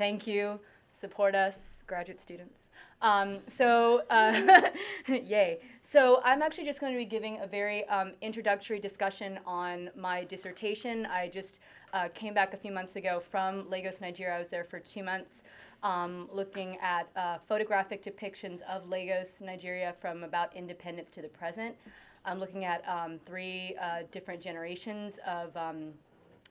Thank you. Support us, graduate students. Yay. So I'm actually just going to be giving a very introductory discussion on my dissertation. I just came back a few months ago from Lagos, Nigeria. I was there for 2 months looking at photographic depictions of Lagos, Nigeria from about independence to the present. I'm looking at 3 different generations of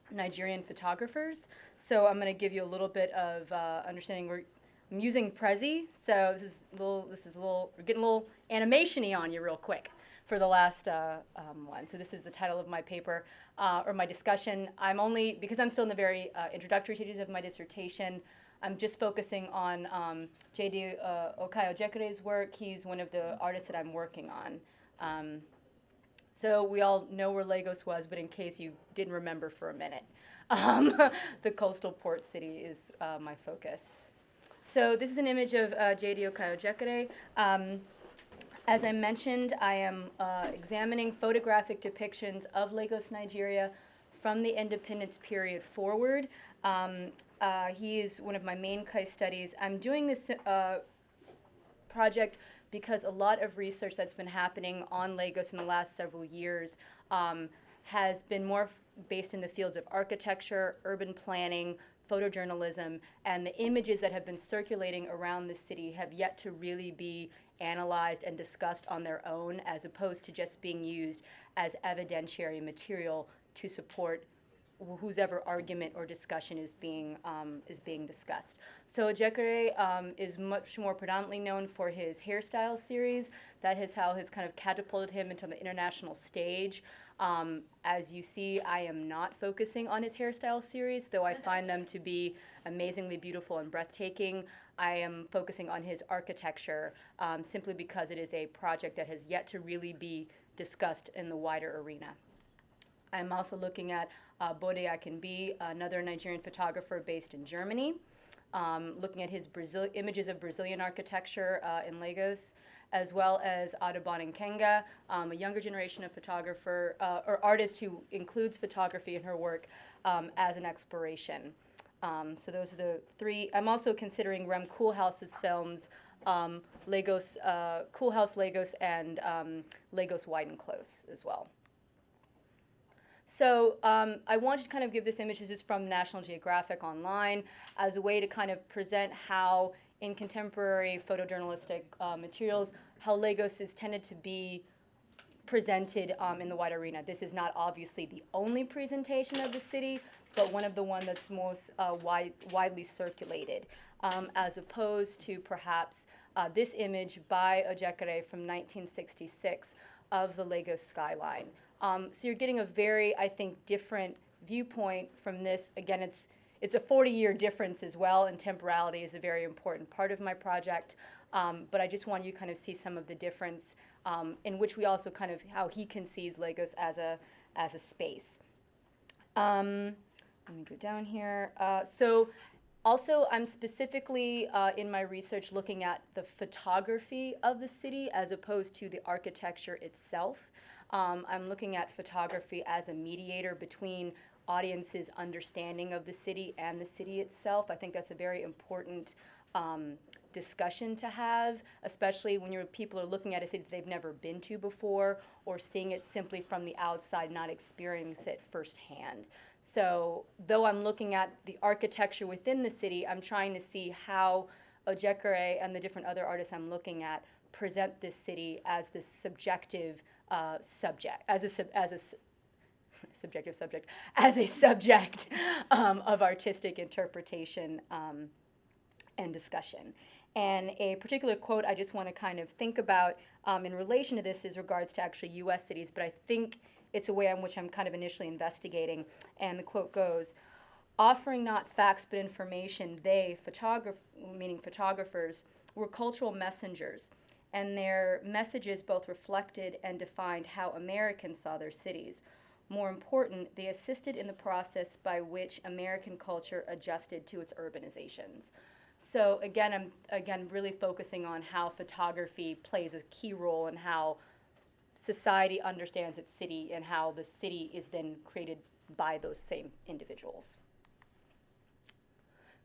Nigerian photographers. So I'm going to give you a little bit of understanding. I'm using Prezi, so we're getting a little animation-y on you real quick for the last one. So this is the title of my paper, or my discussion. Because I'm still in the very introductory stages of my dissertation, I'm just focusing on J.D. Ojekyede's work. He's one of the artists that I'm working on. So we all know where Lagos was, but in case you didn't remember for a minute, the coastal port city is my focus. So this is an image of J.D. Ojekye. As I mentioned, I am examining photographic depictions of Lagos, Nigeria from the independence period forward. He is one of my main case studies. I'm doing this project because a lot of research that's been happening on Lagos in the last several years has been more based in the fields of architecture, urban planning, photojournalism, and the images that have been circulating around the city have yet to really be analyzed and discussed on their own, as opposed to just being used as evidentiary material to support whosever argument or discussion is being discussed. So Ojekye is much more predominantly known for his hairstyle series. That is how has kind of catapulted him into the international stage. As you see, I am not focusing on his hairstyle series, though I find them to be amazingly beautiful and breathtaking. I am focusing on his architecture simply because it is a project that has yet to really be discussed in the wider arena. I'm also looking at Bode Akinbi, another Nigerian photographer based in Germany, looking at his images of Brazilian architecture in Lagos, as well as Adebon Nkenga, a younger generation of photographer or artist who includes photography in her work as an exploration. So those are the 3. I'm also considering Rem Koolhaas's films, Lagos, Koolhaas Lagos, and Lagos Wide and Close as well. So I wanted to kind of give this image. This is from National Geographic Online as a way to kind of present how in contemporary photojournalistic materials, how Lagos is tended to be presented in the wide arena. This is not obviously the only presentation of the city, but one of the one that's most widely circulated, as opposed to perhaps this image by Ojekye from 1966 of the Lagos skyline. So you're getting a very, I think, different viewpoint from this. Again, it's a 40-year difference as well, and temporality is a very important part of my project. But I just want you to kind of see some of the difference in which we also kind of, how he conceives Lagos as a space. Let me go down here. So also, I'm specifically in my research looking at the photography of the city as opposed to the architecture itself. I'm looking at photography as a mediator between audiences' understanding of the city and the city itself. I think that's a very important discussion to have, especially when people are looking at a city that they've never been to before, or seeing it simply from the outside, not experiencing it firsthand. So though I'm looking at the architecture within the city, I'm trying to see how Ojekye and the different other artists I'm looking at present this city as this subjective subject, as a subject of artistic interpretation and discussion. And a particular quote I just want to kind of think about in relation to this is regards to actually U.S. cities, but I think it's a way in which I'm kind of initially investigating. And the quote goes, "Offering not facts but information, they, meaning photographers, were cultural messengers, and their messages both reflected and defined how Americans saw their cities. More important, they assisted in the process by which American culture adjusted to its urbanizations." So again, I'm really focusing on how photography plays a key role in how society understands its city and how the city is then created by those same individuals.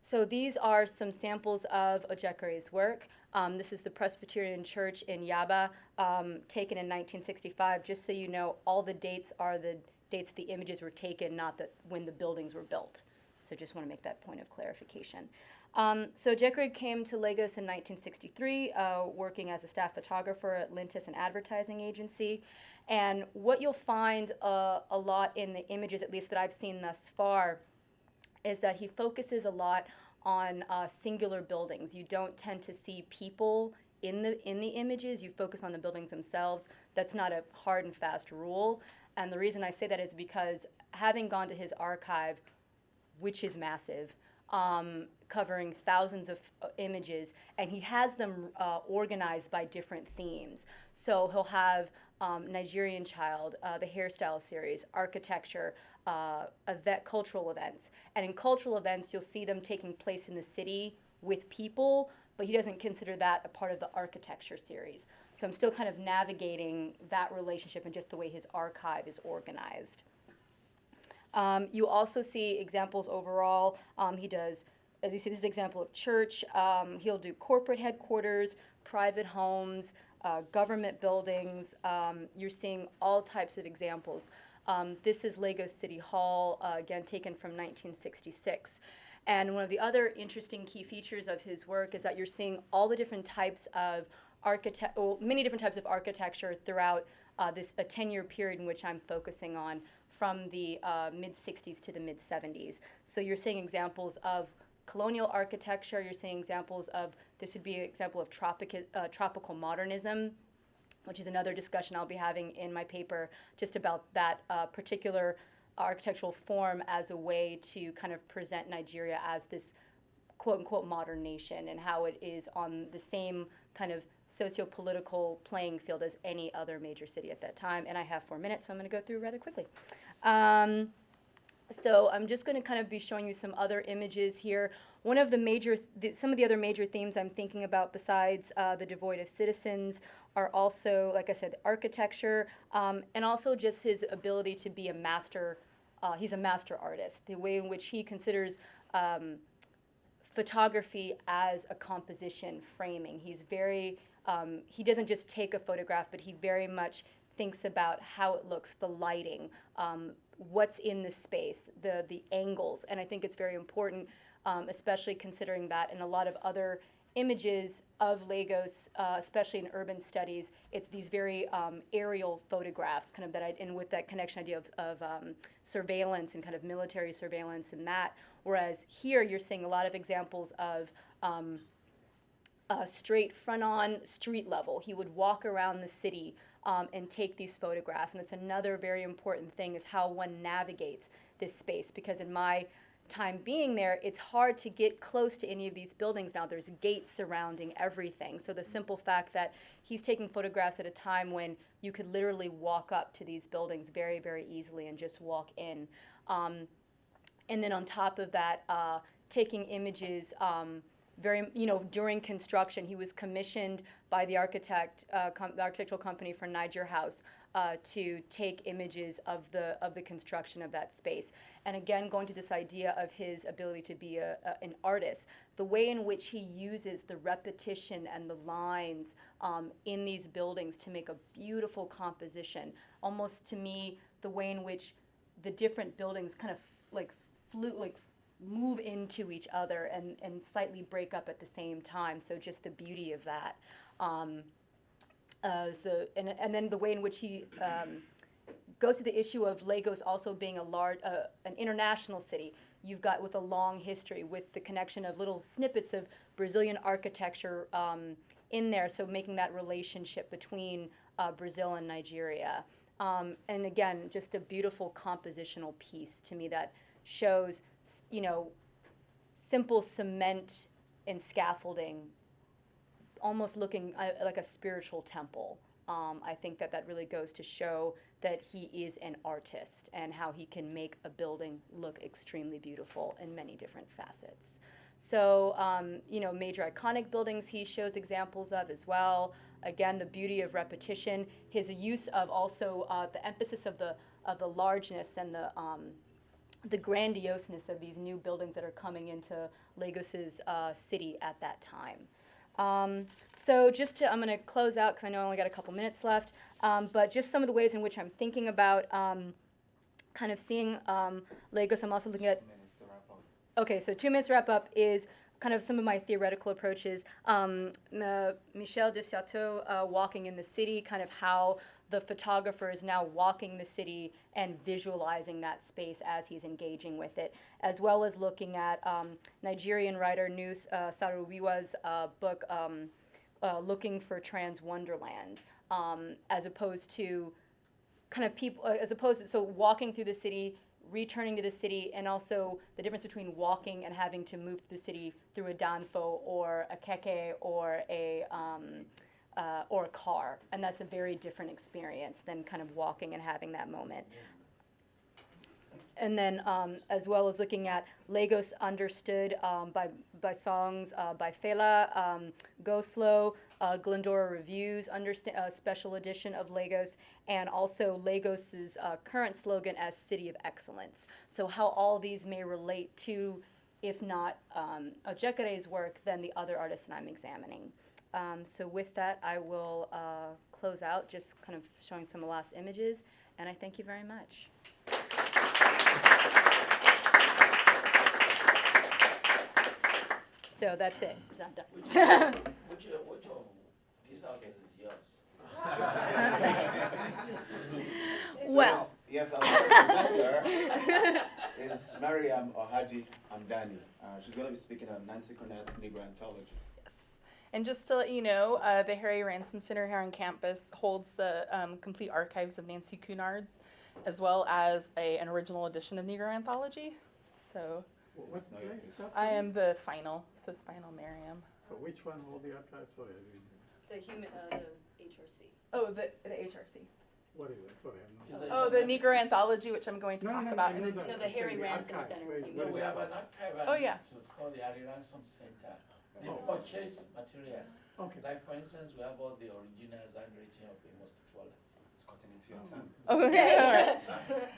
So these are some samples of Ojekere's work. This is the Presbyterian Church in Yaba, taken in 1965. Just so you know, all the dates are the dates the images were taken, not that when the buildings were built. So just want to make that point of clarification. So Ojekere came to Lagos in 1963, working as a staff photographer at Lintus, an advertising agency. And what you'll find a lot in the images, at least that I've seen thus far, is that he focuses a lot on singular buildings. You don't tend to see people in the images. You focus on the buildings themselves. That's not a hard and fast rule. And the reason I say that is because having gone to his archive, which is massive, covering thousands of images, and he has them organized by different themes. So he'll have Nigerian Child, the hairstyle series, architecture, cultural events. And in cultural events, you'll see them taking place in the city with people, but he doesn't consider that a part of the architecture series. So I'm still kind of navigating that relationship and just the way his archive is organized. You also see examples overall. He does, as you see, this is an example of church. He'll do corporate headquarters, private homes, government buildings. You're seeing all types of examples. This is Lagos City Hall, again taken from 1966. And one of the other interesting key features of his work is that you're seeing all the different types of many different types of architecture throughout this a 10-year period in which I'm focusing on, from the mid-60s to the mid-70s. So you're seeing examples of colonial architecture. You're seeing examples of, this would be an example of tropical modernism, which is another discussion I'll be having in my paper, just about that particular architectural form as a way to kind of present Nigeria as this quote-unquote modern nation, and how it is on the same kind of socio-political playing field as any other major city at that time. And I have 4 minutes, so I'm going to go through rather quickly. So I'm just going to kind of be showing you some other images here. One of the major, some of the other major themes I'm thinking about besides the devoid of citizens are also, like I said, architecture, and also just his ability to be a master. He's a master artist. The way in which he considers photography as a composition framing. He's very, he doesn't just take a photograph, but he very much thinks about how it looks, the lighting, what's in the space, the angles. And I think it's very important, especially considering that in a lot of other images of Lagos, especially in urban studies, it's these very aerial photographs, kind of that, and with that connection idea of surveillance and kind of military surveillance and that. Whereas here you're seeing a lot of examples of straight front-on street level. He would walk around the city and take these photographs. And it's another very important thing, is how one navigates this space, because in my time being there, it's hard to get close to any of these buildings now. There's gates surrounding everything. So the simple fact that he's taking photographs at a time when you could literally walk up to these buildings very, very easily and just walk in. And then on top of that, taking images during construction. He was commissioned by the architectural company for Niger House to take images of the construction of that space. And again, going to this idea of his ability to be an artist, the way in which he uses the repetition and the lines in these buildings to make a beautiful composition. Almost to me, the way in which the different buildings kind of move into each other and slightly break up at the same time. So just the beauty of that. And then the way in which he goes to the issue of Lagos also being an international city. You've got with a long history, with the connection of little snippets of Brazilian architecture in there, so making that relationship between Brazil and Nigeria. And again, just a beautiful compositional piece to me that shows, simple cement and scaffolding, almost looking like a spiritual temple. I think that really goes to show that he is an artist and how he can make a building look extremely beautiful in many different facets. So, major iconic buildings he shows examples of as well. Again, the beauty of repetition, his use of also the emphasis of the largeness and the grandioseness of these new buildings that are coming into Lagos's city at that time. So I'm going to close out because I know I only got a couple minutes left, but just some of the ways in which I'm thinking about kind of seeing Lagos. I'm also looking at, 2 minutes to wrap up. okay, so 2 minutes to wrap up is kind of some of my theoretical approaches. Michel de Certeau, Walking in the City, kind of how the photographer is now walking the city and visualizing that space as he's engaging with it, as well as looking at Nigerian writer Nus Saruwiwa's book, Looking for Trans Wonderland, as opposed to kind of people, so walking through the city, returning to the city, and also the difference between walking and having to move through the city through a danfo or a keke or a car, and that's a very different experience than kind of walking and having that moment. And then as well as looking at Lagos Understood by songs by Fela, Go Slow, Glendora Reviews, special edition of Lagos, and also Lagos's current slogan as City of Excellence. So how all these may relate to, if not Ojekere's work, then the other artists that I'm examining. So with that, I will close out, just kind of showing some of the last images, and I thank you very much. So that's it. I'm done. Which of these houses is yours? Well. Yes, our presenter is Maryam Ohadi-Hamadani. She's going to be speaking on Nancy Cunard's Negro Anthology. And just to let you know, the Harry Ransom Center here on campus holds the complete archives of Nancy Cunard, as well as an original edition of Negro Anthology. So what's the place? I am the final, says final Maryam. So which one will the archive? Sorry, The HRC. Oh, the HRC. what is it? Sorry, I'm not. Oh, the Negro Anthology, which I'm going to talk about. No, No, the Harry Ransom archive. Center. Wait, No, what we is have it? an archival Oh, yeah. institute called the Harry Ransom Center. They Oh. purchase materials. Okay. Like, for instance, we have all the originals handwritten of Amos Tutuola. It's cutting into your time. Oh, okay. All right.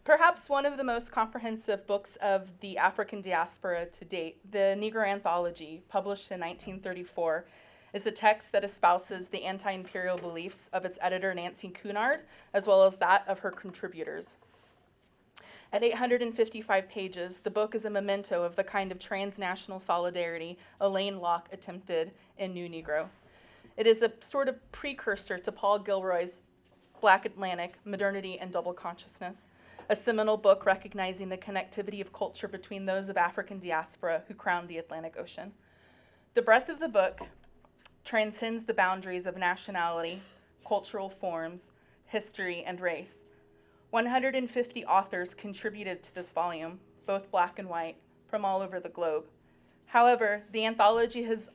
Perhaps one of the most comprehensive books of the African diaspora to date, the Negro Anthology, published in 1934, is a text that espouses the anti-imperial beliefs of its editor, Nancy Cunard, as well as that of her contributors. At 855 pages, the book is a memento of the kind of transnational solidarity Alain Locke attempted in New Negro. It is a sort of precursor to Paul Gilroy's Black Atlantic, Modernity and Double Consciousness, a seminal book recognizing the connectivity of culture between those of African diaspora who crowned the Atlantic Ocean. The breadth of the book transcends the boundaries of nationality, cultural forms, history, and race. 150 authors contributed to this volume, both black and white, from all over the globe. However, the anthology has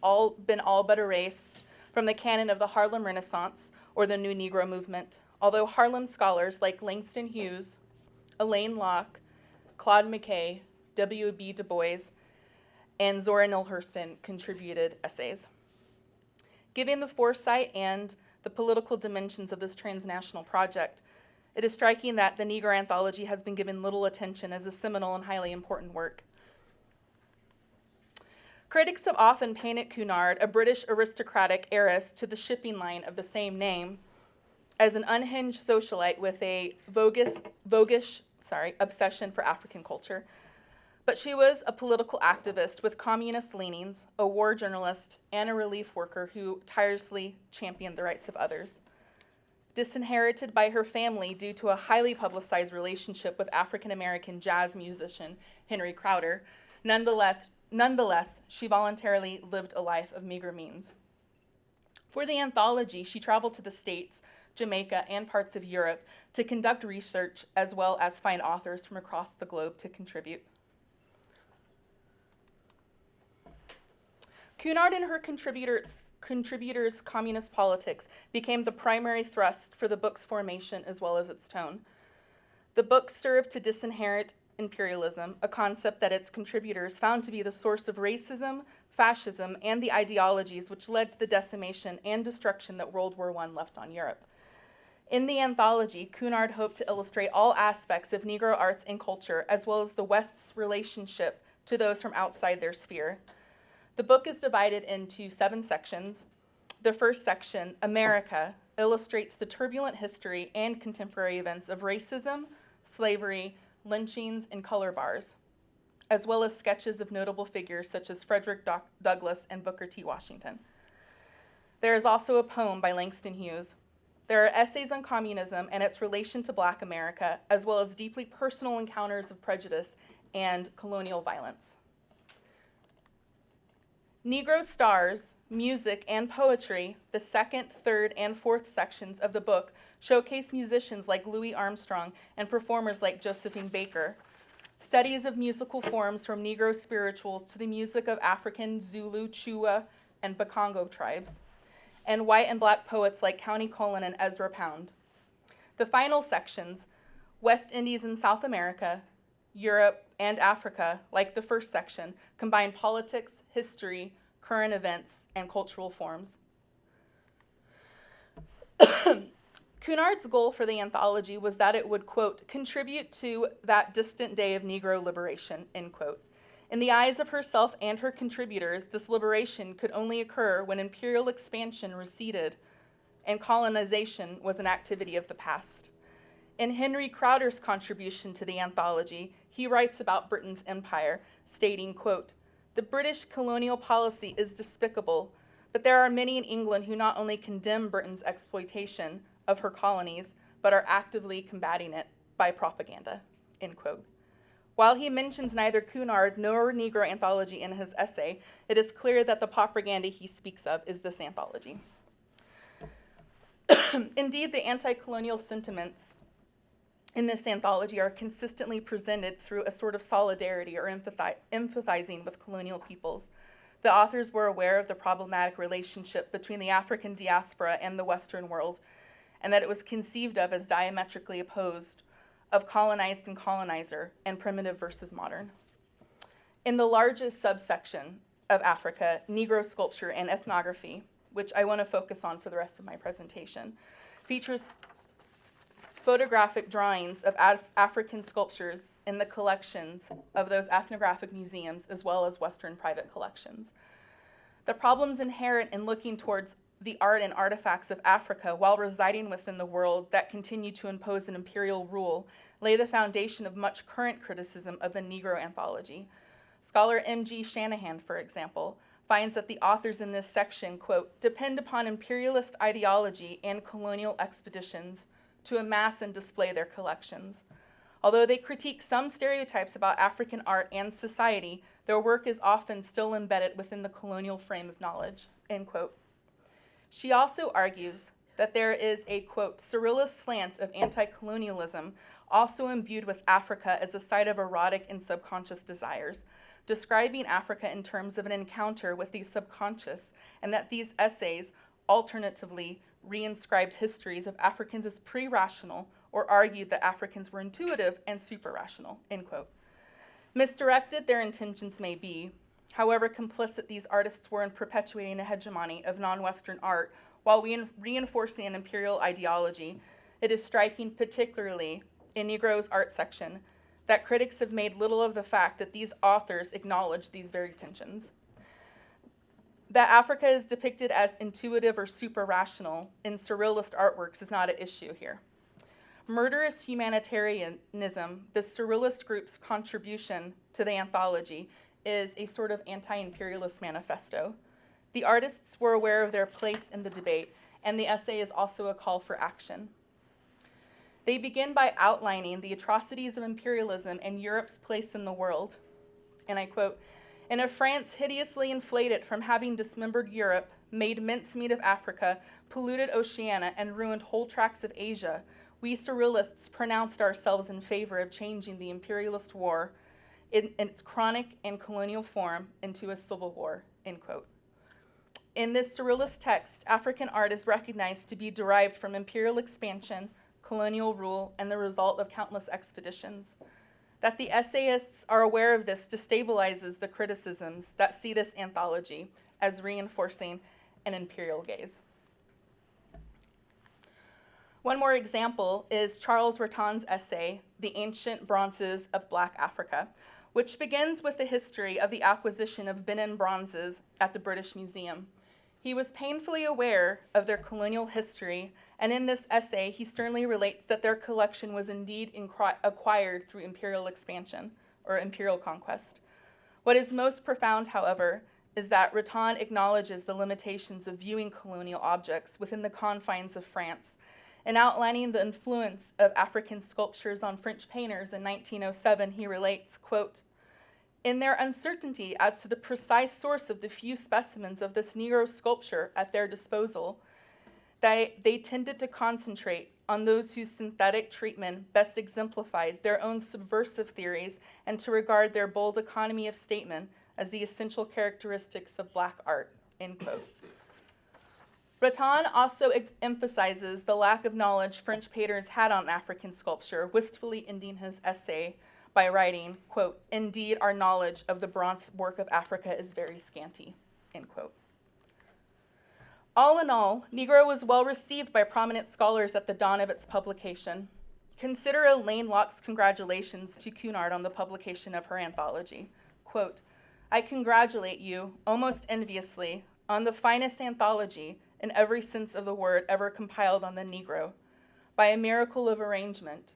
been all but erased from the canon of the Harlem Renaissance or the New Negro movement, although Harlem scholars like Langston Hughes, Alain Locke, Claude McKay, W.B. Du Bois, and Zora Neale Hurston contributed essays. Given the foresight and the political dimensions of this transnational project, it is striking that the Negro Anthology has been given little attention as a seminal and highly important work. Critics have often painted Cunard, a British aristocratic heiress to the shipping line of the same name, as an unhinged socialite with a voguish obsession for African culture. But she was a political activist with communist leanings, a war journalist, and a relief worker who tirelessly championed the rights of others. Disinherited by her family due to a highly publicized relationship with African-American jazz musician Henry Crowder, nonetheless, she voluntarily lived a life of meager means. For the anthology, she traveled to the States, Jamaica, and parts of Europe to conduct research as well as find authors from across the globe to contribute. Cunard and her contributors' communist politics became the primary thrust for the book's formation as well as its tone. The book served to disinherit imperialism, a concept that its contributors found to be the source of racism, fascism, and the ideologies which led to the decimation and destruction that World War I left on Europe. In the anthology, Cunard hoped to illustrate all aspects of Negro arts and culture, as well as the West's relationship to those from outside their sphere. The book is divided into 7 sections. The first section, America, illustrates the turbulent history and contemporary events of racism, slavery, lynchings, and color bars, as well as sketches of notable figures such as Frederick Douglass and Booker T. Washington. There is also a poem by Langston Hughes. There are essays on communism and its relation to Black America, as well as deeply personal encounters of prejudice and colonial violence. Negro stars, music, and poetry, the second, third, and fourth sections of the book showcase musicians like Louis Armstrong and performers like Josephine Baker. Studies of musical forms from Negro spirituals to the music of African, Zulu, Chua, and Bakongo tribes, and white and Black poets like Countee Cullen and Ezra Pound. The final sections, West Indies and South America, Europe, and Africa, like the first section, combine politics, history, current events, and cultural forms. Cunard's goal for the anthology was that it would, quote, contribute to that distant day of Negro liberation, end quote. In the eyes of herself and her contributors, this liberation could only occur when imperial expansion receded and colonization was an activity of the past. In Henry Crowder's contribution to the anthology, he writes about Britain's empire, stating, quote, the British colonial policy is despicable, but there are many in England who not only condemn Britain's exploitation of her colonies, but are actively combating it by propaganda, end quote. While he mentions neither Cunard nor Negro anthology in his essay, it is clear that the propaganda he speaks of is this anthology. Indeed, the anti-colonial sentiments in this anthology are consistently presented through a sort of solidarity or empathizing with colonial peoples. The authors were aware of the problematic relationship between the African diaspora and the Western world, and that it was conceived of as diametrically opposed of colonized and colonizer and primitive versus modern. In the largest subsection of Africa, Negro sculpture and ethnography, which I want to focus on for the rest of my presentation, features photographic drawings of African sculptures in the collections of those ethnographic museums as well as Western private collections. The problems inherent in looking towards the art and artifacts of Africa while residing within the world that continue to impose an imperial rule lay the foundation of much current criticism of the Negro anthology. Scholar M.G. Shanahan, for example, finds that the authors in this section, quote, depend upon imperialist ideology and colonial expeditions to amass and display their collections. Although they critique some stereotypes about African art and society, their work is often still embedded within the colonial frame of knowledge, end quote. She also argues that there is a, quote, surrealist slant of anti-colonialism also imbued with Africa as a site of erotic and subconscious desires, describing Africa in terms of an encounter with the subconscious, and that these essays alternatively reinscribed histories of Africans as pre-rational or argued that Africans were intuitive and super-rational, end quote. Misdirected their intentions may be, however complicit these artists were in perpetuating a hegemony of non-Western art while reinforcing an imperial ideology, it is striking, particularly in Negro's art section, that critics have made little of the fact that these authors acknowledge these very tensions. That Africa is depicted as intuitive or super-rational in surrealist artworks is not an issue here. Murderous humanitarianism, the surrealist group's contribution to the anthology, is a sort of anti-imperialist manifesto. The artists were aware of their place in the debate, and the essay is also a call for action. They begin by outlining the atrocities of imperialism and Europe's place in the world. And I quote, in a France hideously inflated from having dismembered Europe, made mincemeat of Africa, polluted Oceania, and ruined whole tracts of Asia, we surrealists pronounced ourselves in favor of changing the imperialist war in its chronic and colonial form into a civil war, end quote. In this surrealist text, African art is recognized to be derived from imperial expansion, colonial rule, and the result of countless expeditions. That the essayists are aware of this destabilizes the criticisms that see this anthology as reinforcing an imperial gaze. One more example is Charles Rattan's essay, The Ancient Bronzes of Black Africa, which begins with the history of the acquisition of Benin bronzes at the British Museum. He was painfully aware of their colonial history, and in this essay, he sternly relates that their collection was indeed acquired through imperial expansion or imperial conquest. What is most profound, however, is that Rattan acknowledges the limitations of viewing colonial objects within the confines of France. In outlining the influence of African sculptures on French painters in 1907, he relates, quote, "In their uncertainty as to the precise source of the few specimens of this Negro sculpture at their disposal, they tended to concentrate on those whose synthetic treatment best exemplified their own subversive theories and to regard their bold economy of statement as the essential characteristics of Black art," end quote. Rattan also emphasizes the lack of knowledge French painters had on African sculpture, wistfully ending his essay by writing, quote, "Indeed, our knowledge of the bronze work of Africa is very scanty," end quote. All in all, Negro was well received by prominent scholars at the dawn of its publication. Consider Elaine Locke's congratulations to Cunard on the publication of her anthology. Quote, "I congratulate you, almost enviously, on the finest anthology, in every sense of the word, ever compiled on the Negro. By a miracle of arrangement,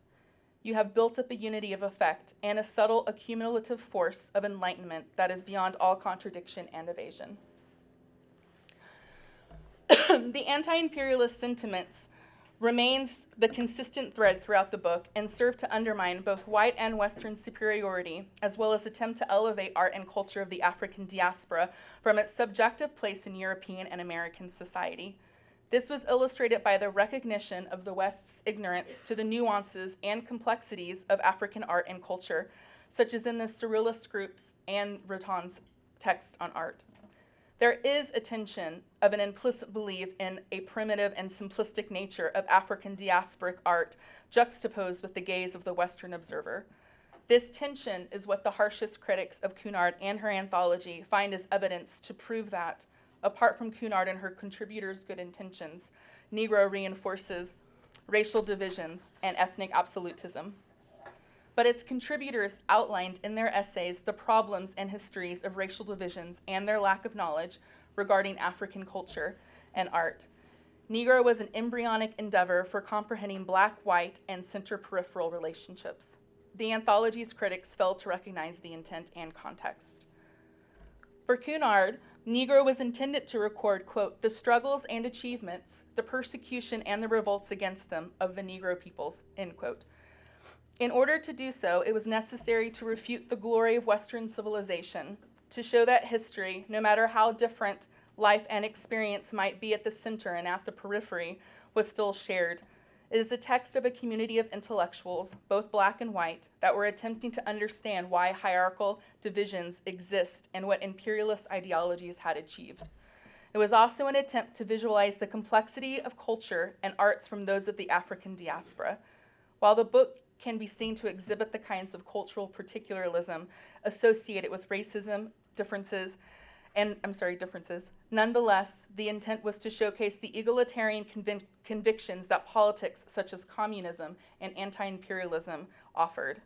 you have built up a unity of effect and a subtle accumulative force of enlightenment that is beyond all contradiction and evasion." The anti-imperialist sentiments remains the consistent thread throughout the book and serve to undermine both white and Western superiority, as well as attempt to elevate art and culture of the African diaspora from its subjective place in European and American society. This was illustrated by the recognition of the West's ignorance to the nuances and complexities of African art and culture, such as in the Surrealist groups and Rattan's text on art. There is a tension of an implicit belief in a primitive and simplistic nature of African diasporic art juxtaposed with the gaze of the Western observer. This tension is what the harshest critics of Cunard and her anthology find as evidence to prove that, apart from Cunard and her contributors' good intentions, Negro reinforces racial divisions and ethnic absolutism. But its contributors outlined in their essays the problems and histories of racial divisions and their lack of knowledge regarding African culture and art. Negro was an embryonic endeavor for comprehending Black, white, and center-peripheral relationships. The anthology's critics failed to recognize the intent and context. For Cunard, Negro was intended to record, quote, "the struggles and achievements, the persecution and the revolts against them of the Negro peoples," end quote. In order to do so, it was necessary to refute the glory of Western civilization, to show that history, no matter how different life and experience might be at the center and at the periphery, was still shared. It is the text of a community of intellectuals, both Black and white, that were attempting to understand why hierarchical divisions exist and what imperialist ideologies had achieved. It was also an attempt to visualize the complexity of culture and arts from those of the African diaspora. While the book can be seen to exhibit the kinds of cultural particularism associated with racism, differences. Nonetheless, the intent was to showcase the egalitarian convictions that politics such as communism and anti-imperialism offered.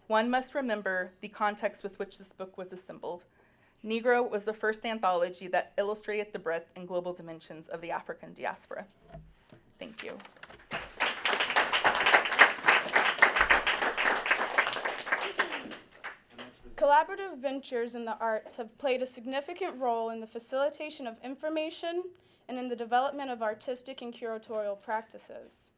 One must remember the context with which this book was assembled. Negro was the first anthology that illustrated the breadth and global dimensions of the African diaspora. Thank you. Collaborative ventures in the arts have played a significant role in the facilitation of information and in the development of artistic and curatorial practices.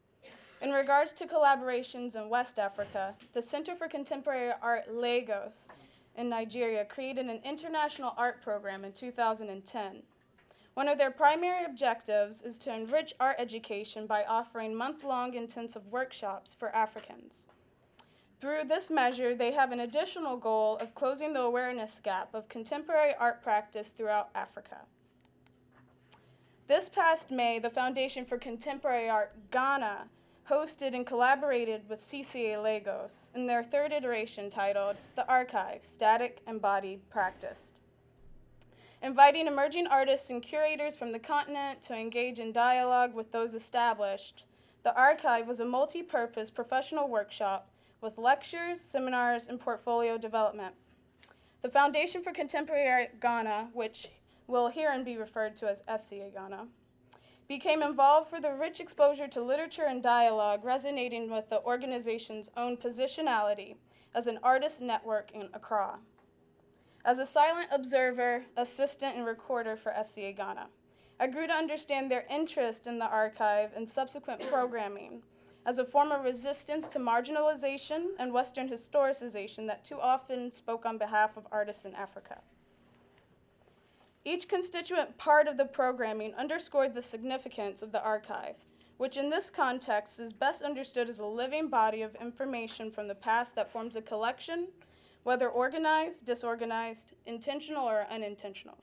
In regards to collaborations in West Africa, the Center for Contemporary Art Lagos in Nigeria created an international art program in 2010. One of their primary objectives is to enrich art education by offering month-long intensive workshops for Africans. Through this measure, they have an additional goal of closing the awareness gap of contemporary art practice throughout Africa. This past May, the Foundation for Contemporary Art Ghana hosted and collaborated with CCA Lagos in their third iteration titled The Archive, Static Embodied Practiced. Inviting emerging artists and curators from the continent to engage in dialogue with those established, the archive was a multi-purpose professional workshop with lectures, seminars, and portfolio development. The Foundation for Contemporary Ghana, which will herein be referred to as FCA Ghana, became involved for the rich exposure to literature and dialogue resonating with the organization's own positionality as an artist network in Accra. As a silent observer, assistant, and recorder for FCA Ghana, I grew to understand their interest in the archive and subsequent programming as a form of resistance to marginalization and Western historicization that too often spoke on behalf of artists in Africa. Each constituent part of the programming underscored the significance of the archive, which in this context is best understood as a living body of information from the past that forms a collection, whether organized, disorganized, intentional, or unintentional.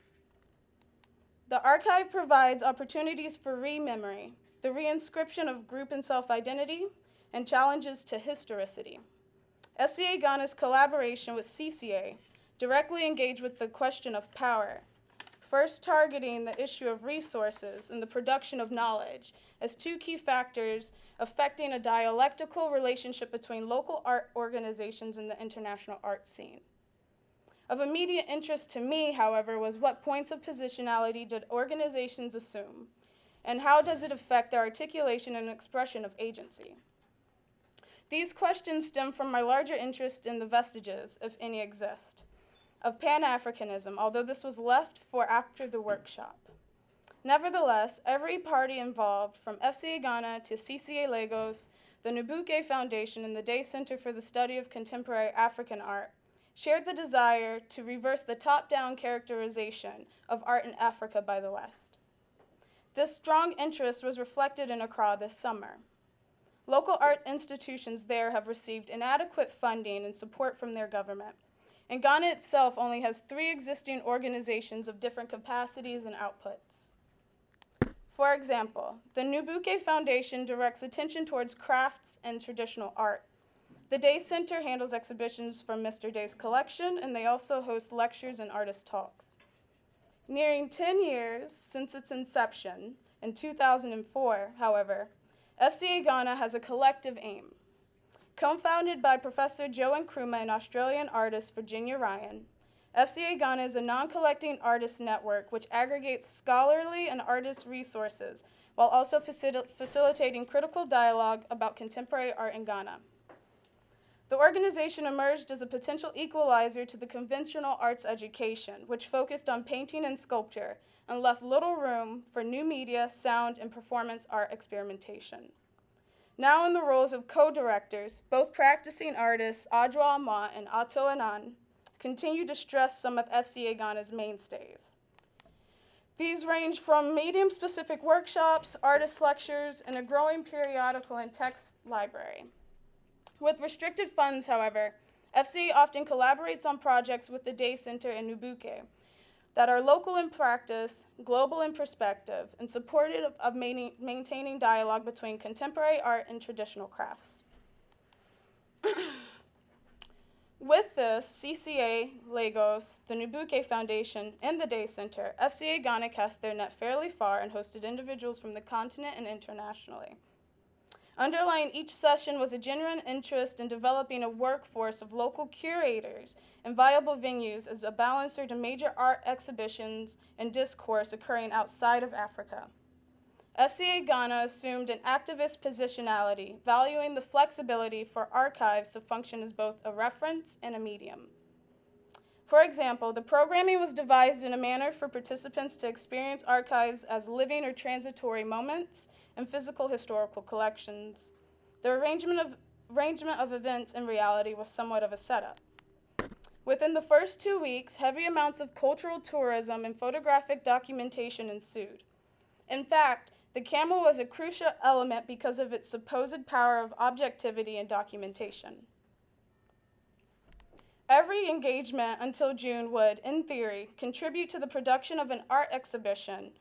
The archive provides opportunities for re-memory, the reinscription of group and self-identity, and challenges to historicity. FCA Ghana's collaboration with CCA directly engaged with the question of power, first targeting the issue of resources and the production of knowledge as two key factors affecting a dialectical relationship between local art organizations and the international art scene. Of immediate interest to me, however, was what points of positionality did organizations assume, and how does it affect their articulation and expression of agency? These questions stem from my larger interest in the vestiges, if any exist, of Pan-Africanism, although this was left for after the workshop. Nevertheless, every party involved, from FCA Ghana to CCA Lagos, the Nbuke Foundation, and the Day Center for the Study of Contemporary African Art, shared the desire to reverse the top-down characterization of art in Africa by the West. This strong interest was reflected in Accra this summer. Local art institutions there have received inadequate funding and support from their government, and Ghana itself only has 3 existing organizations of different capacities and outputs. For example, the Nbuke Foundation directs attention towards crafts and traditional art. The Day Center handles exhibitions from Mr. Day's collection, and they also host lectures and artist talks. Nearing 10 years since its inception, in 2004, however, FCA Ghana has a collective aim. Co-founded by Professor Joe Nkrumah and Australian artist Virginia Ryan, FCA Ghana is a non-collecting artist network which aggregates scholarly and artist resources while also facilitating critical dialogue about contemporary art in Ghana. The organization emerged as a potential equalizer to the conventional arts education, which focused on painting and sculpture and left little room for new media, sound, and performance art experimentation. Now in the roles of co-directors, both practicing artists Adwa Ama and Ato Anan continue to stress some of FCA Ghana's mainstays. These range from medium-specific workshops, artist lectures, and a growing periodical and text library. With restricted funds, however, FCA often collaborates on projects with the Day Center and Nbuke that are local in practice, global in perspective, and supportive of maintaining dialogue between contemporary art and traditional crafts. With this, CCA, Lagos, the Nbuke Foundation, and the Day Center, FCA Ghana cast their net fairly far and hosted individuals from the continent and internationally. Underlying each session was a genuine interest in developing a workforce of local curators and viable venues as a balancer to major art exhibitions and discourse occurring outside of Africa. FCA Ghana assumed an activist positionality, valuing the flexibility for archives to function as both a reference and a medium. For example, the programming was devised in a manner for participants to experience archives as living or transitory moments and physical historical collections. The arrangement of events in reality was somewhat of a setup. Within the first 2 weeks, heavy amounts of cultural tourism and photographic documentation ensued. In fact, the camera was a crucial element because of its supposed power of objectivity and documentation. Every engagement until June would, in theory, contribute to the production of an art exhibition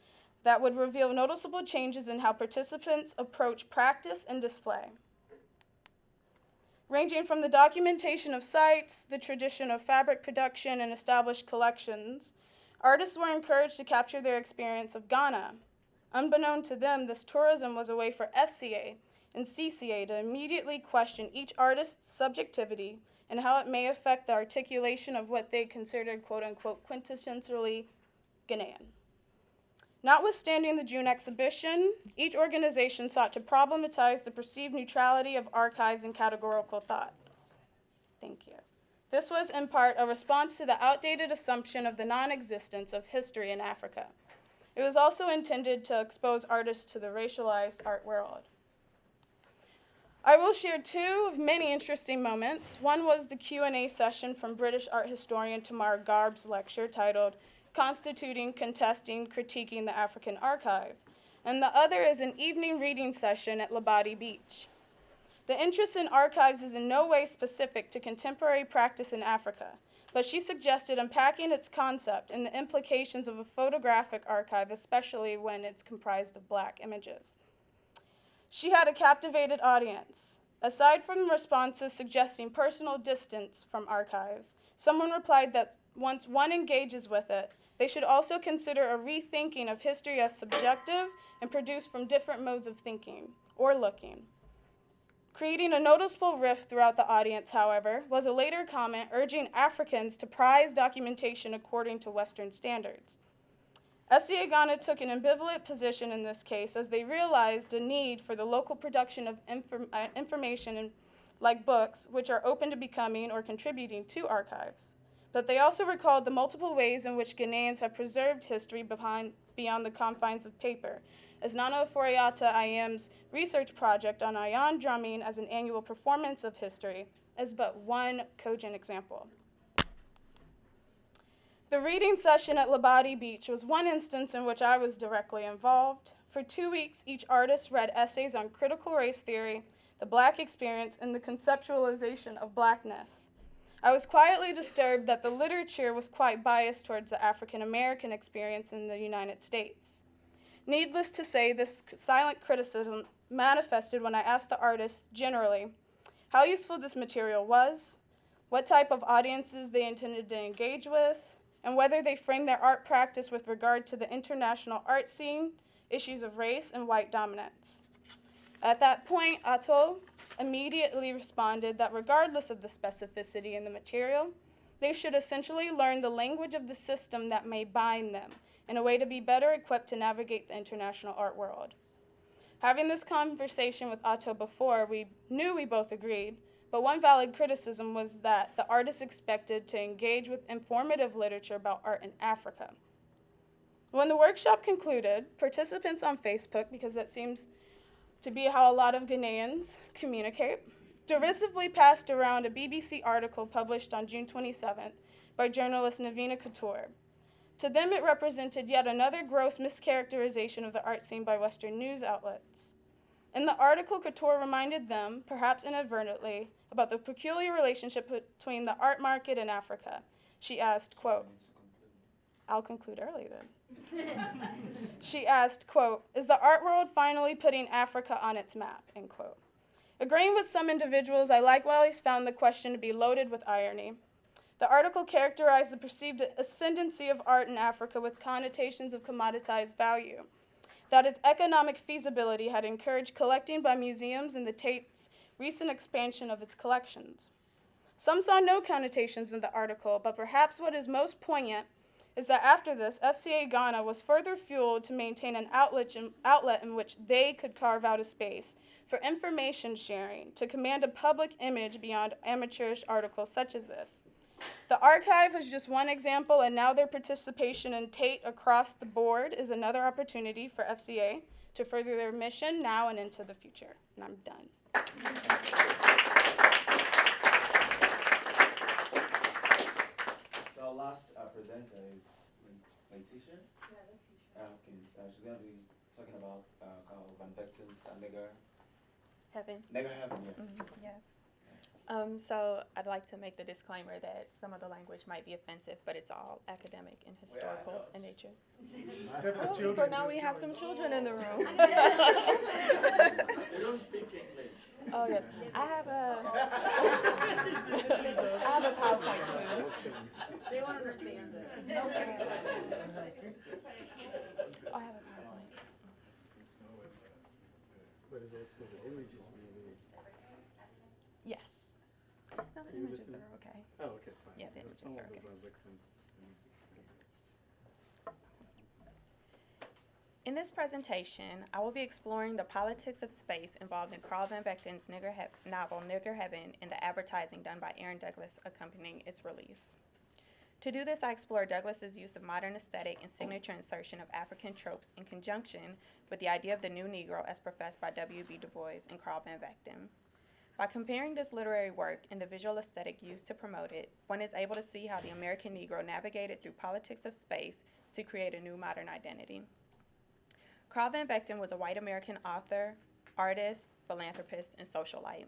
that would reveal noticeable changes in how participants approach practice and display. Ranging from the documentation of sites, the tradition of fabric production, and established collections, artists were encouraged to capture their experience of Ghana. Unbeknown to them, this tourism was a way for FCA, and CCA to immediately question each artist's subjectivity and how it may affect the articulation of what they considered, quote unquote, quintessentially Ghanaian. Notwithstanding the June exhibition, each organization sought to problematize the perceived neutrality of archives and categorical thought. Thank you. This was, in part, a response to the outdated assumption of the non-existence of history in Africa. It was also intended to expose artists to the racialized art world. I will share two of many interesting moments. One was the Q&A session from British art historian Tamar Garb's lecture titled Constituting, Contesting, Critiquing the African Archive, and the other is an evening reading session at Labadi Beach. The interest in archives is in no way specific to contemporary practice in Africa, but she suggested unpacking its concept and the implications of a photographic archive, especially when it's comprised of Black images. She had a captivated audience. Aside from responses suggesting personal distance from archives, someone replied that once one engages with it, they should also consider a rethinking of history as subjective and produced from different modes of thinking or looking. Creating a noticeable rift throughout the audience, however, was a later comment urging Africans to prize documentation according to Western standards. FCA Ghana took an ambivalent position in this case as they realized a need for the local production of information like books, which are open to becoming or contributing to archives. But they also recalled the multiple ways in which Ghanaians have preserved history beyond the confines of paper, as Nana Oforiata Ayem's research project on Ayan drumming as an annual performance of history is but one cogent example. The reading session at Labadi Beach was one instance in which I was directly involved. For 2 weeks, each artist read essays on critical race theory, the Black experience, and the conceptualization of Blackness. I was quietly disturbed that the literature was quite biased towards the African American experience in the United States. Needless to say, this silent criticism manifested when I asked the artists generally how useful this material was, what type of audiences they intended to engage with, and whether they framed their art practice with regard to the international art scene, issues of race, and white dominance. At that point, Atto immediately responded that regardless of the specificity in the material, they should essentially learn the language of the system that may bind them in a way to be better equipped to navigate the international art world. Having this conversation with Atto before, we knew we both agreed, but one valid criticism was that the artist expected to engage with informative literature about art in Africa. When the workshop concluded, participants on Facebook, because that seems to be how a lot of Ghanaians communicate, derisively passed around a BBC article published on June 27th by journalist Navina Couture. To them, it represented yet another gross mischaracterization of the art scene by Western news outlets. In the article, Couture reminded them, perhaps inadvertently, about the peculiar relationship between the art market and Africa. She asked, quote, I'll conclude early then. She asked, quote, is the art world finally putting Africa on its map, end quote. Agreeing with some individuals, I likewise found the question to be loaded with irony. The article characterized the perceived ascendancy of art in Africa with connotations of commoditized value, that its economic feasibility had encouraged collecting by museums and the Tate's recent expansion of its collections. Some saw no connotations in the article, but perhaps what is most poignant is that after this, FCA Ghana was further fueled to maintain an outlet in which they could carve out a space for information sharing to command a public image beyond amateurish articles such as this. The archive is just one example, and now their participation in Tate across the board is another opportunity for FCA to further their mission now and into the future. And I'm done. So our last presenter is Leticia. Yeah, Leticia. Hopkins. She's going to be talking about Van Becton's Nigger. Heaven. Nigger Heaven, yeah. Yes. So I'd like to make the disclaimer that some of the language might be offensive, but it's all academic and historical in nature. Oh, But now we have some children in the room. They don't speak English. Oh yes, I have a PowerPoint too. They won't understand it. I have a PowerPoint. But it's also the images really. Yes. No, the You images listening? are okay. Oh, okay, fine. Yeah, the Because images some are of okay. them are victim. In this presentation, I will be exploring the politics of space involved in Carl Van Vechten's novel Nigger Heaven and the advertising done by Aaron Douglas accompanying its release. To do this, I explore Douglas's use of modern aesthetic and signature insertion of African tropes in conjunction with the idea of the new Negro as professed by W.B. Du Bois and Carl Van Vechten. By comparing this literary work and the visual aesthetic used to promote it, one is able to see how the American Negro navigated through politics of space to create a new modern identity. Carl Van Vechten was a white American author, artist, philanthropist, and socialite.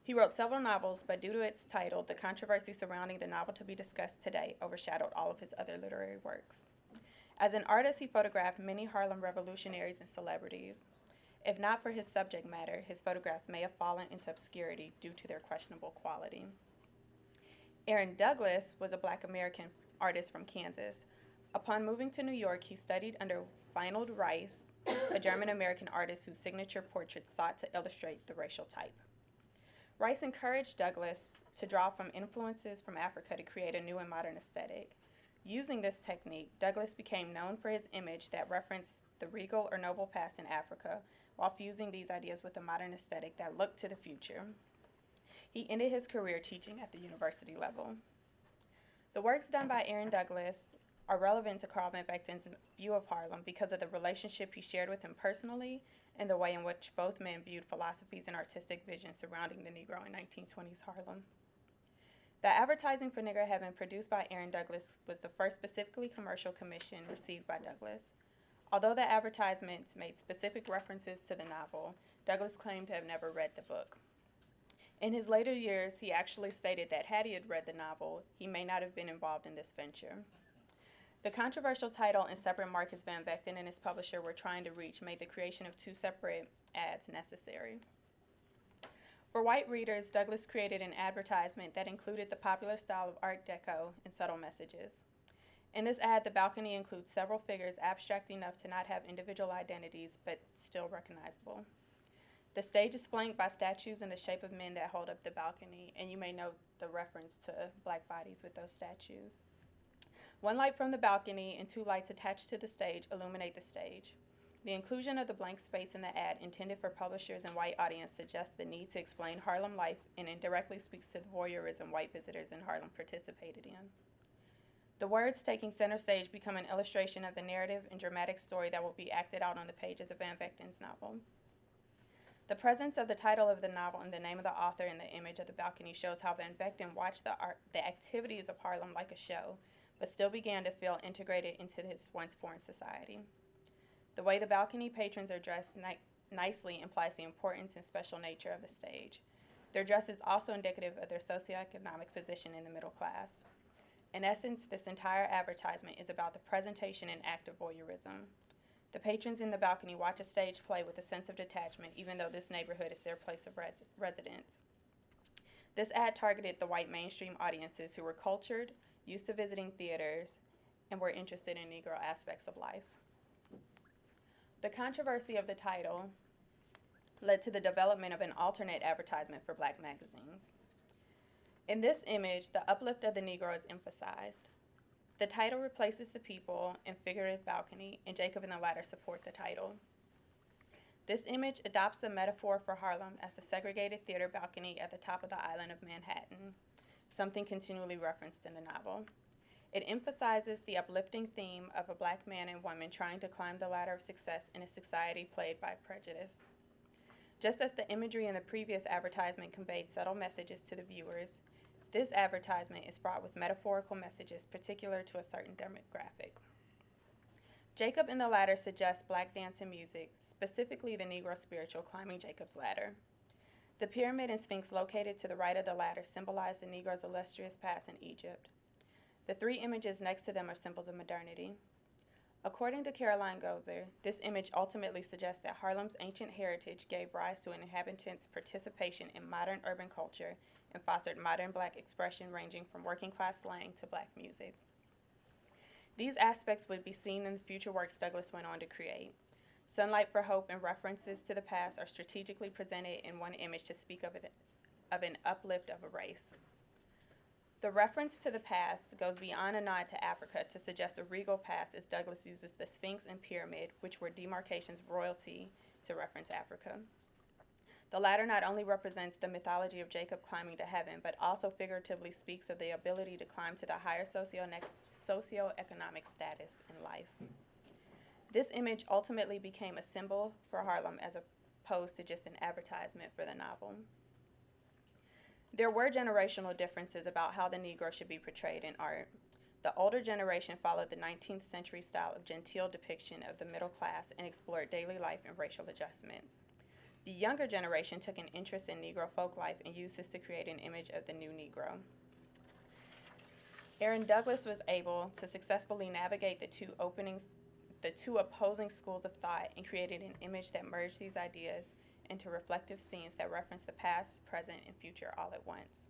He wrote several novels, but due to its title, the controversy surrounding the novel to be discussed today overshadowed all of his other literary works. As an artist, he photographed many Harlem revolutionaries and celebrities. If not for his subject matter, his photographs may have fallen into obscurity due to their questionable quality. Aaron Douglas was a Black American artist from Kansas. Upon moving to New York, he studied under Feinald Rice, a German-American artist whose signature portraits sought to illustrate the racial type. Rice encouraged Douglas to draw from influences from Africa to create a new and modern aesthetic. Using this technique, Douglas became known for his image that referenced the regal or noble past in Africa, while fusing these ideas with a modern aesthetic that looked to the future. He ended his career teaching at the university level. The works done by Aaron Douglas are relevant to Carl Van Vechten's view of Harlem because of the relationship he shared with him personally and the way in which both men viewed philosophies and artistic visions surrounding the Negro in 1920s Harlem. The advertising for Nigger Heaven produced by Aaron Douglas was the first specifically commercial commission received by Douglas. Although the advertisements made specific references to the novel, Douglas claimed to have never read the book. In his later years, he actually stated that had he had read the novel, he may not have been involved in this venture. The controversial title and separate markets Van Vechten and his publisher were trying to reach made the creation of two separate ads necessary. For white readers, Douglas created an advertisement that included the popular style of Art Deco and subtle messages. In this ad, the balcony includes several figures abstract enough to not have individual identities, but still recognizable. The stage is flanked by statues in the shape of men that hold up the balcony, and you may note the reference to black bodies with those statues. One light from the balcony and two lights attached to the stage illuminate the stage. The inclusion of the blank space in the ad intended for publishers and white audience suggests the need to explain Harlem life and indirectly speaks to the voyeurism white visitors in Harlem participated in. The words taking center stage become an illustration of the narrative and dramatic story that will be acted out on the pages of Van Vechten's novel. The presence of the title of the novel and the name of the author in the image of the balcony shows how Van Vechten watched the activities of Harlem like a show, but still began to feel integrated into his once foreign society. The way the balcony patrons are dressed nicely implies the importance and special nature of the stage. Their dress is also indicative of their socioeconomic position in the middle class. In essence, this entire advertisement is about the presentation and act of voyeurism. The patrons in the balcony watch a stage play with a sense of detachment, even though this neighborhood is their place of residence. This ad targeted the white mainstream audiences who were cultured, used to visiting theaters, and were interested in Negro aspects of life. The controversy of the title led to the development of an alternate advertisement for black magazines. In this image, the uplift of the Negro is emphasized. The title replaces the people and figurative balcony, and Jacob and the ladder support the title. This image adopts the metaphor for Harlem as the segregated theater balcony at the top of the island of Manhattan, something continually referenced in the novel. It emphasizes the uplifting theme of a black man and woman trying to climb the ladder of success in a society plagued by prejudice. Just as the imagery in the previous advertisement conveyed subtle messages to the viewers, this advertisement is fraught with metaphorical messages particular to a certain demographic. Jacob and the Ladder suggests black dance and music, specifically the Negro spiritual climbing Jacob's ladder. The pyramid and sphinx located to the right of the ladder symbolize the Negro's illustrious past in Egypt. The three images next to them are symbols of modernity. According to Caroline Gozer, this image ultimately suggests that Harlem's ancient heritage gave rise to an inhabitant's participation in modern urban culture and fostered modern black expression ranging from working class slang to black music. These aspects would be seen in the future works Douglas went on to create. Sunlight for Hope and references to the past are strategically presented in one image to speak of an uplift of a race. The reference to the past goes beyond a nod to Africa to suggest a regal past, as Douglas uses the Sphinx and Pyramid, which were demarcations of royalty, to reference Africa. The latter not only represents the mythology of Jacob climbing to heaven, but also figuratively speaks of the ability to climb to the higher socioeconomic status in life. This image ultimately became a symbol for Harlem as opposed to just an advertisement for the novel. There were generational differences about how the Negro should be portrayed in art. The older generation followed the 19th century style of genteel depiction of the middle class and explored daily life and racial adjustments. The younger generation took an interest in Negro folk life and used this to create an image of the new Negro. Aaron Douglas was able to successfully navigate the two opposing schools of thought and created an image that merged these ideas into reflective scenes that reference the past, present, and future all at once.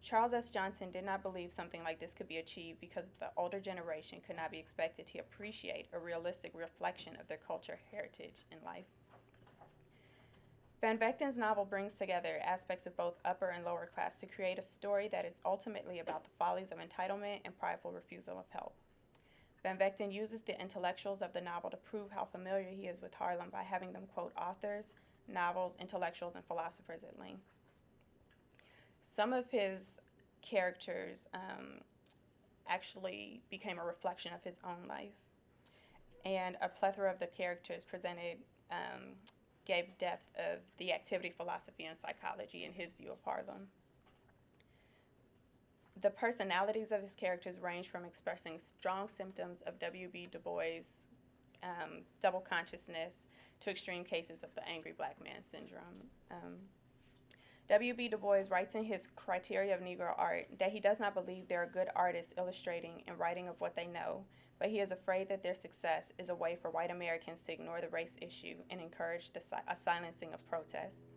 Charles S. Johnson did not believe something like this could be achieved because the older generation could not be expected to appreciate a realistic reflection of their culture, heritage, and life. Van Vechten's novel brings together aspects of both upper and lower class to create a story that is ultimately about the follies of entitlement and prideful refusal of help. Van Vechten uses the intellectuals of the novel to prove how familiar he is with Harlem by having them quote authors, novels, intellectuals, and philosophers at length. Some of his characters actually became a reflection of his own life, and a plethora of the characters presented gave depth of the activity, philosophy, and psychology in his view of Harlem. The personalities of his characters range from expressing strong symptoms of W.B. Du Bois' double consciousness to extreme cases of the angry black man syndrome. W.B. Du Bois writes in his Criteria of Negro Art that he does not believe there are good artists illustrating and writing of what they know, but he is afraid that their success is a way for white Americans to ignore the race issue and encourage a silencing of protest.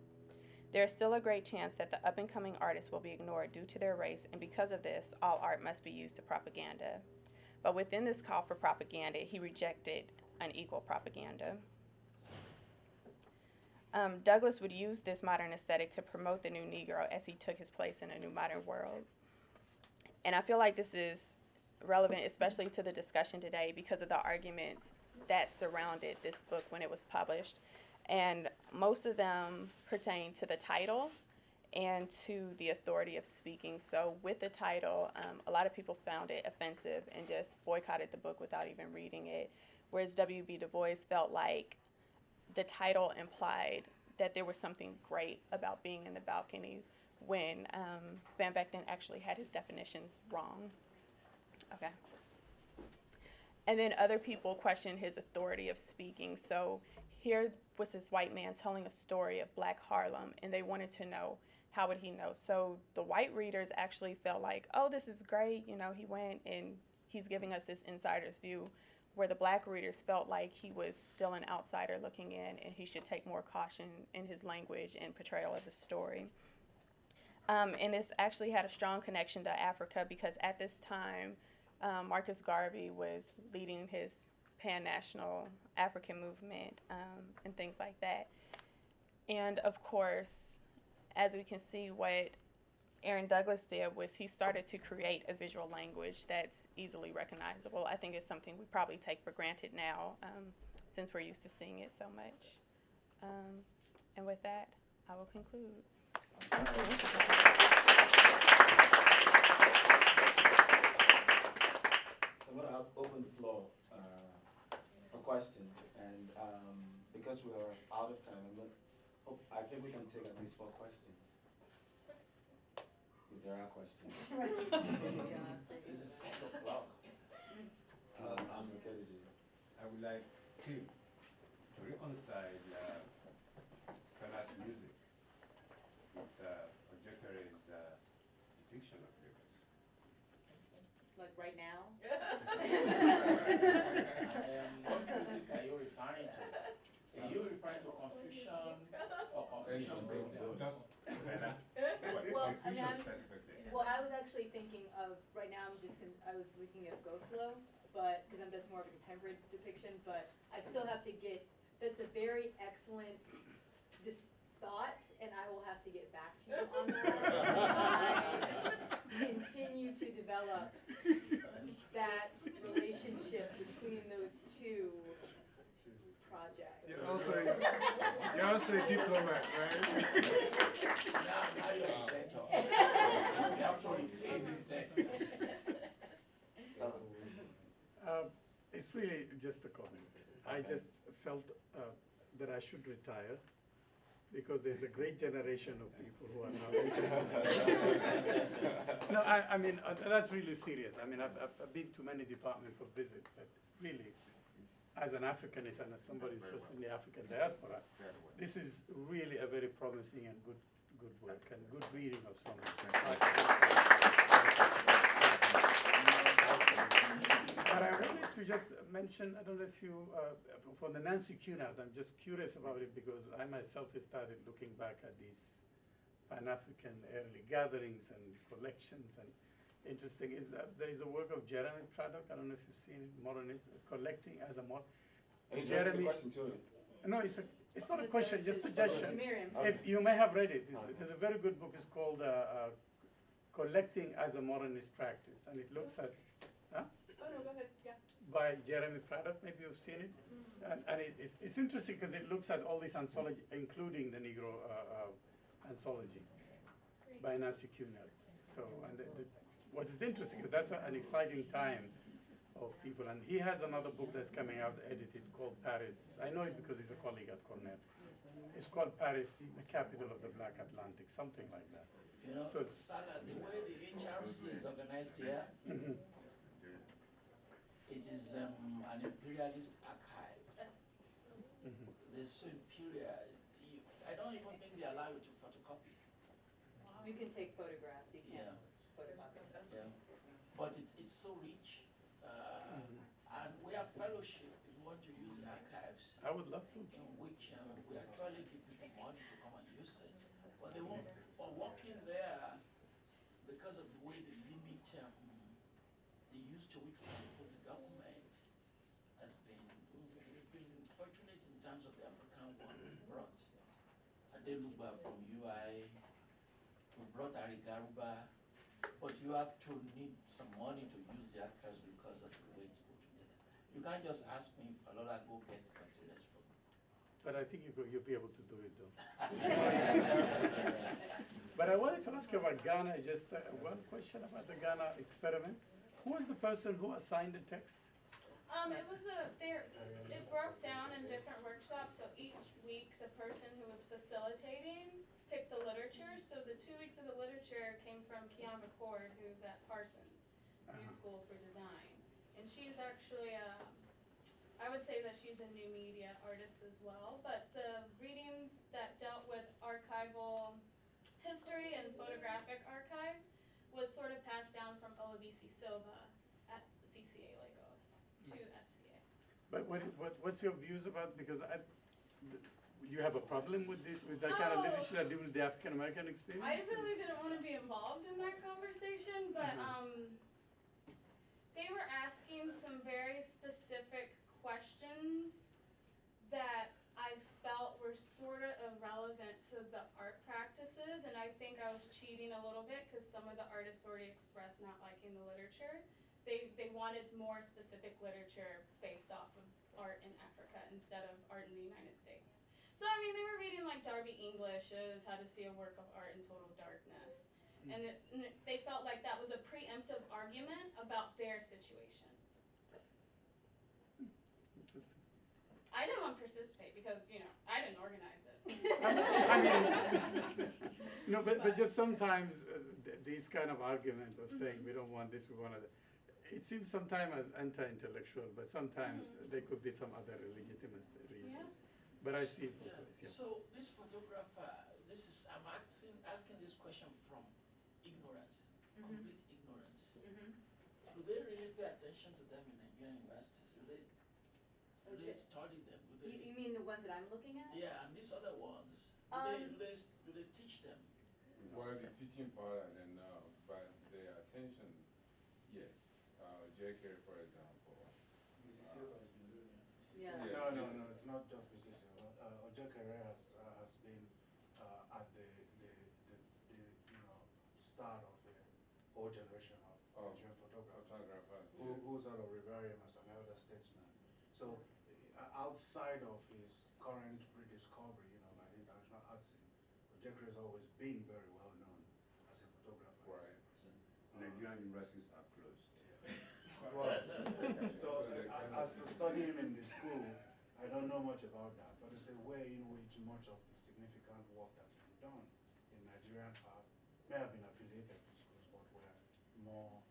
There is still a great chance that the up-and-coming artists will be ignored due to their race, and because of this, all art must be used to propaganda. But within this call for propaganda, he rejected unequal propaganda. Douglas would use this modern aesthetic to promote the new Negro as he took his place in a new modern world. And I feel like this is relevant, especially to the discussion today, because of the arguments that surrounded this book when it was published. And most of them pertain to the title and to the authority of speaking. So with the title, a lot of people found it offensive and just boycotted the book without even reading it, whereas W.B. Du Bois felt like the title implied that there was something great about being in the balcony when Van Vechten actually had his definitions wrong. Okay. And then other people questioned his authority of speaking. So here was this white man telling a story of Black Harlem, and they wanted to know, how would he know? So the white readers actually felt like, oh, this is great. You know, he went and he's giving us this insider's view, where the Black readers felt like he was still an outsider looking in and he should take more caution in his language and portrayal of the story. And this actually had a strong connection to Africa because at this time, Marcus Garvey was leading his pan-national African movement and things like that. And of course, as we can see, what Aaron Douglas did was he started to create a visual language that's easily recognizable. I think it's something we probably take for granted now since we're used to seeing it so much. And with that, I will conclude. So I'm going to open the floor for questions, and because we're out of time, I think we can take at least 4 questions. If there are questions. This is 6 o'clock. I'm Jegede. I would like to reconcile Cunard's music with Ojekwere's depiction of Lagos. Like right now? What music are you referring to? Are you referring to Confucian or Confucian breakdown? Well, I mean, Specifically. well, I was actually thinking of, right now, I was looking at Go Slow, but, because that's more of a contemporary depiction, but I still have to get That's a very excellent thought, and I will have to get back to you on that. I continue to develop that relationship between those two projects. You're also a diplomat, right? Now you're a mentor. You have to repay this debt. It's really just a comment. I just felt that I should retire because there's a great generation of people who are now interested. No, I mean, that's really serious. I mean, I've been to many departments for visit, but really, as an Africanist and as somebody who's in the African diaspora, this is really a very promising and good work and good reading of someone. But I wanted to just mention, I don't know if you, for the Nancy Cunard, I'm just curious about it because I myself started looking back at these Pan-African early gatherings and collections, and interesting is that there is a work of Jeremy Craddock, I don't know if you've seen it, modernist, collecting as a mod. Jeremy, question to it. No, it's not a question, just suggestion. If you may have read it, there's a very good book, it's called Collecting as a Modernist Practice, and it looks at, Oh, no, go ahead, yeah. by Jeremy Craddock, maybe you've seen it. And it's interesting because it looks at all this anthology, including the Negro anthology by Nancy Cunard. So, and what is interesting, that's an exciting time of people. And he has another book that's coming out edited called Paris. I know it because he's a colleague at Cornell. It's called Paris, the capital of the Black Atlantic, something like that. You know, So Saga, the way the HRC is organized here, it is an imperialist archive. They're so imperial. I don't even think they allow you to photocopy. You can take photographs, you can't Yeah. photocopy. Yeah. But it's so rich. And we have fellowship if you want to use the archives, I would love to. in which we actually give people money to come and use it. But they won't, or working there, because of the way they limit the use to which people in the government has been, we've been fortunate in terms of the African one we brought. Adeluba from UI, we brought Arigaruba, but you have to need some money to use the archives because of the way it's put together. You can't just ask me, Falola, go get materials from me. But I think you'll be able to do it though. But I wanted to ask you about Ghana, just one question about the Ghana experiment. Who was the person who assigned the text? It was it broke down in different workshops, so each week the person who was facilitating picked the literature. So the 2 weeks of the literature came from Kiana Cord, who's at Parsons New School for Design. And she's actually I would say that she's a new media artist as well, but the readings that dealt with archival history and photographic archives was sort of passed down from Olabisi Silva at CCA Lagos to FCA. But what's your views about, because you have a problem with this, with that kind of literature that deal with the African American experience? I really didn't want to be involved in that conversation, but they were asking some very specific questions that I felt were sort of irrelevant to the art practices, and I think I was cheating a little bit because some of the artists already expressed not liking the literature. They wanted more specific literature based off of art in Africa instead of art in the United States. So I mean, they were reading like Darby English's How to See a Work of Art in Total Darkness, and they felt like that was a preemptive argument about their situation. Interesting. I didn't want to participate because, you know, I didn't organize it. I mean, no, but just sometimes these kind of argument of saying we don't want this, we want that, it seems sometimes as anti-intellectual, but sometimes there could be some other legitimate reasons. Yeah. But I see both ways, yeah. So this photographer, I'm asking this question from ignorance, complete ignorance. Do they really pay attention to them in Nigerian universities? Do they study them? You mean the ones that I'm looking at? Yeah, and these other ones, do they teach them? Well, the teaching part I don't know, but the attention, yes. JK, for example. Yeah. No, it's not just precision. Jẹgẹdẹ has been at the start of the whole generation of Nigerian photographers who sort of revere him as an elder statesman. So outside of his current rediscovery, by the international art scene, Jẹgẹdẹ has always been very well known as a photographer. Right. Nigerian universities are closed. Well, so as to study him in the school, I don't know much about that, but it's a way in which much of the significant work that's been done in Nigerian art may have been affiliated to schools, but were more,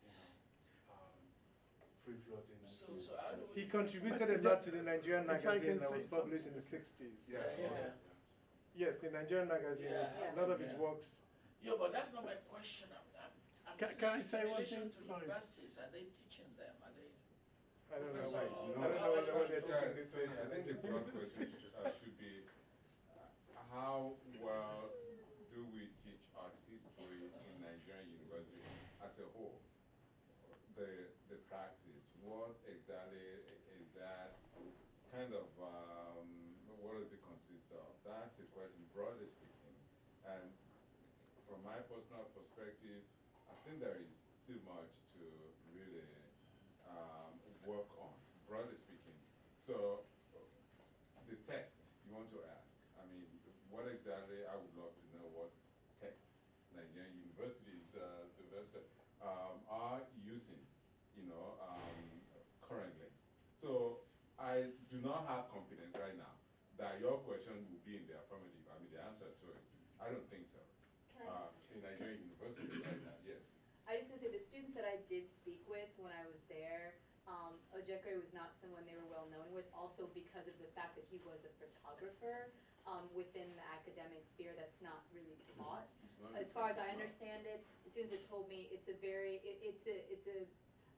free-floating. So how do we? He contributed a lot to the Nigerian If I magazine can that say was published in the 60s. Yeah. Yes, the Nigerian magazine, Yeah. a lot of his works. Yeah, but that's not my question. I'm Can I say in one relation thing? to Sorry. universities, are they teaching them? Are they? I don't know. Professor, I don't know what they're teaching this way. I think the broad question should be, how well do we teach art history in Nigerian university as a whole? The praxis, what exactly is that kind of, what does it consist of? That's the question, broadly speaking. And from my personal perspective, I think there is still much to really work on, broadly speaking. So, the text you want to ask, I mean, what exactly, I would love to know what text Nigerian universities, Sylvester, are using, currently. So, I do not have confidence right now that your question will be in the affirmative. I mean, the answer to it, I don't think so. In Nigerian universities right now, yes. I just want to say the students that I did speak with when I was there, Jẹgẹdẹ was not someone they were well known with, also because of the fact that he was a photographer within the academic sphere that's not really taught. As far as I understand it, the students had told me it's a very, it's a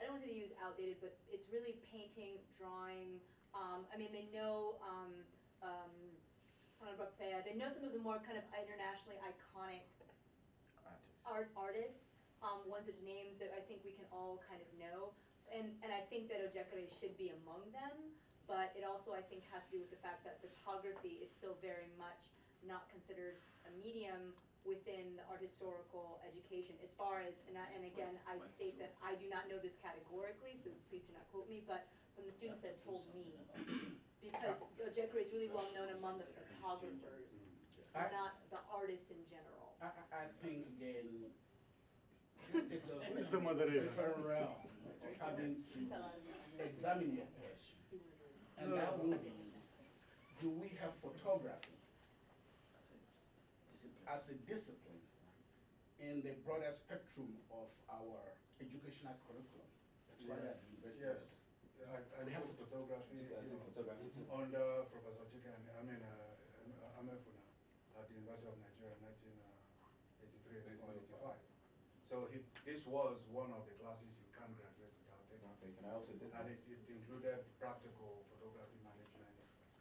I don't want to use outdated, but it's really painting, drawing. I mean, they know they know some of the more kind of internationally iconic artists, ones that names that I think we can all kind of know. And I think that Jẹgẹdẹ should be among them, but it also I think has to do with the fact that photography is still very much not considered a medium within the art historical education. As far as, and again, I state that I do not know this categorically, so please do not quote me, but from the students that told me, because Jẹgẹdẹ is really well known among the photographers, not the artists in general. I think again, this takes us Who's to the moderator? a different realm of having to examine your question. And that would be, do we have photography as a discipline in the broader spectrum of our educational curriculum? That's why at the universities. Yes, I have photography under Professor Chicken, Amefuna at the University of Nigeria in 1983 and 1985. So this was one of the classes you can graduate without taking. And I also did And it included practical photography management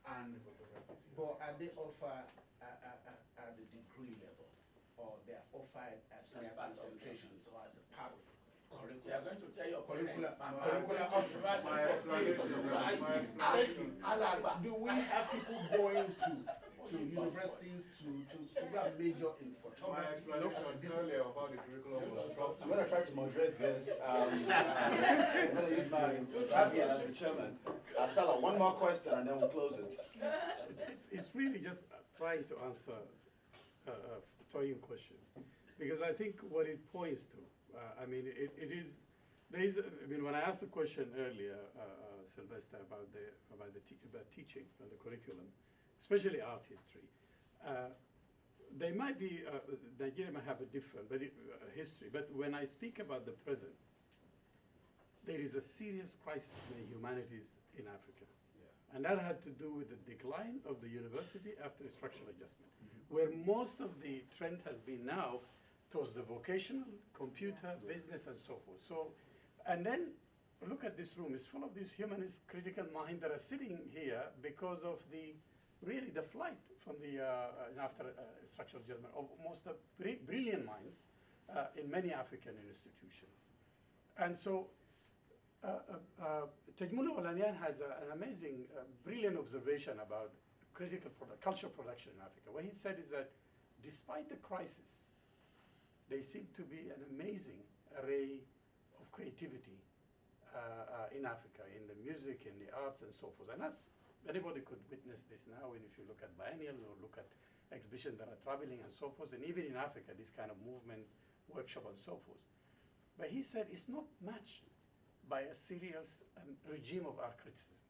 and photography. But are they offered at the degree level, or they are offered as mere concentrations or as a part of curriculum? You are going to tell your curriculum offerings. My explanation. Do we have people going to universities to go and major in photography? My explanation earlier about the curriculum was structured. I'm going to try to moderate this. I'm going to use my Fabian as the chairman. Salah, one more question and then we'll close it. It's really just trying to answer a Toyin question, because I think what it points to, I mean, when I asked the question earlier, Sylvester, about teaching and the curriculum, especially art history, they might be, Nigeria might have a different history, but when I speak about the present, there is a serious crisis in the humanities in Africa. Yeah. And that had to do with the decline of the university after the structural adjustment, where most of the trend has been now towards the vocational, computer, business, and so forth. So, and then look at this room, it's full of these humanist critical minds that are sitting here because of really the flight from the, after structural adjustment, of most of brilliant minds in many African institutions. And so Tejmuna Olanian has an amazing, brilliant observation about cultural production in Africa. What he said is that despite the crisis, there seemed to be an amazing array of creativity in Africa, in the music, in the arts, and so forth. And that's, anybody could witness this now, and if you look at biennials or look at exhibitions that are traveling and so forth, and even in Africa, this kind of movement, workshop, and so forth. But he said it's not matched by a serious regime of art criticism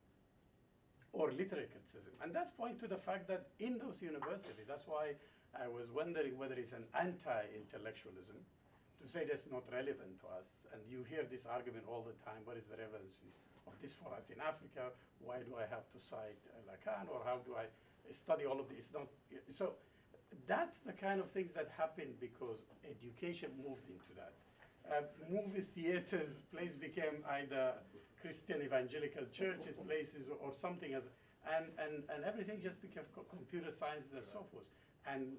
or literary criticism. And that's point to the fact that in those universities, that's why I was wondering whether it's an anti-intellectualism to say that's not relevant to us. And you hear this argument all the time, what is the relevance of this for us in Africa? Why do I have to cite Lacan, or how do I study all of this? Not, so that's the kind of things that happened because education moved into that. Movie theaters, place became either Christian evangelical churches, places, or something, and everything just became computer sciences and so forth. And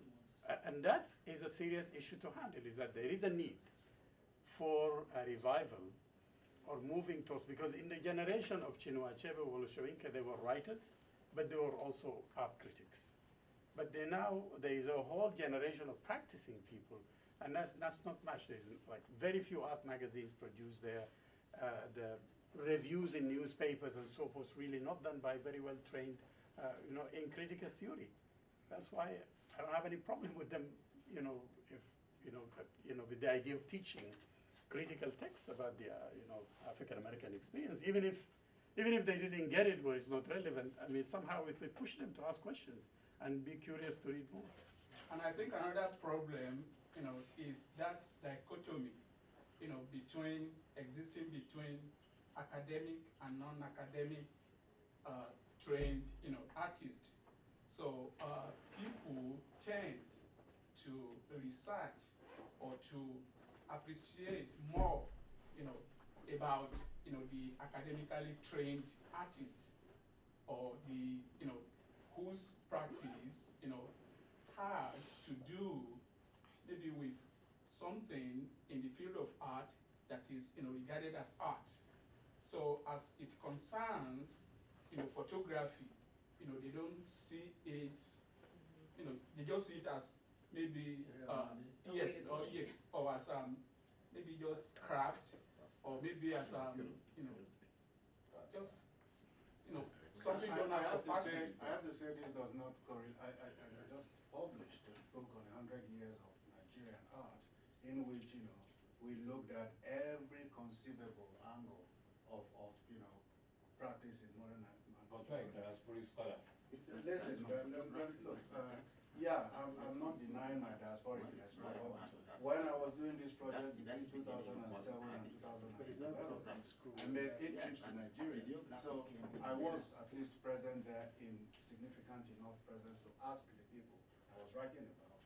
that is a serious issue to handle, is that there is a need for a revival or moving towards, because in the generation of Chinua Achebe, Wole they were writers, but they were also art critics. But there is a whole generation of practicing people, and that's not much. There's like very few art magazines produced there. The reviews in newspapers and so forth really not done by very well trained, in critical theory. That's why I don't have any problem with them, with the idea of teaching critical text about the, African American experience, even if they didn't get it or it's not relevant. I mean, somehow it will push them to ask questions and be curious to read more. And I think another problem, is that dichotomy, existing between academic and non-academic trained, artists. So people tend to research or to appreciate more, about, the academically trained artist, or the, whose practice, has to do maybe with something in the field of art that is, regarded as art. So as it concerns, photography, they don't see it, they just see it as maybe, or as maybe just craft, or maybe as just something done I out have of to passion. say, this does not correlate. I just published a book on 100 years of Nigerian art, in which we looked at every conceivable angle of practice in modern art. But you're a diaspora scholar. Listen, look, I'm not denying my diasporic diaspora. When I was doing this project between 2007 and 2011, I made 8 trips to Nigeria. So I was at least present there in significant enough presence to ask the people I was writing about,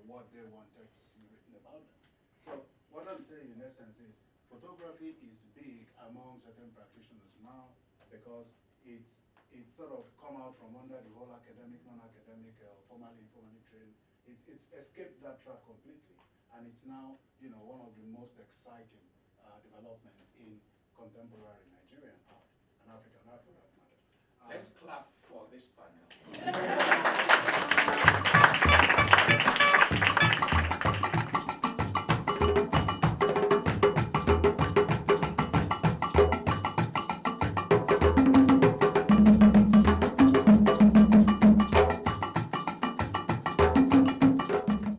what they wanted to see written about them. So what I'm saying in essence is photography is big among certain practitioners now because it's sort of come out from under the whole academic, non-academic, formally, informally trained. It's escaped that track completely, and it's now, one of the most exciting developments in contemporary Nigerian art and African art for that matter. Let's clap for this panel.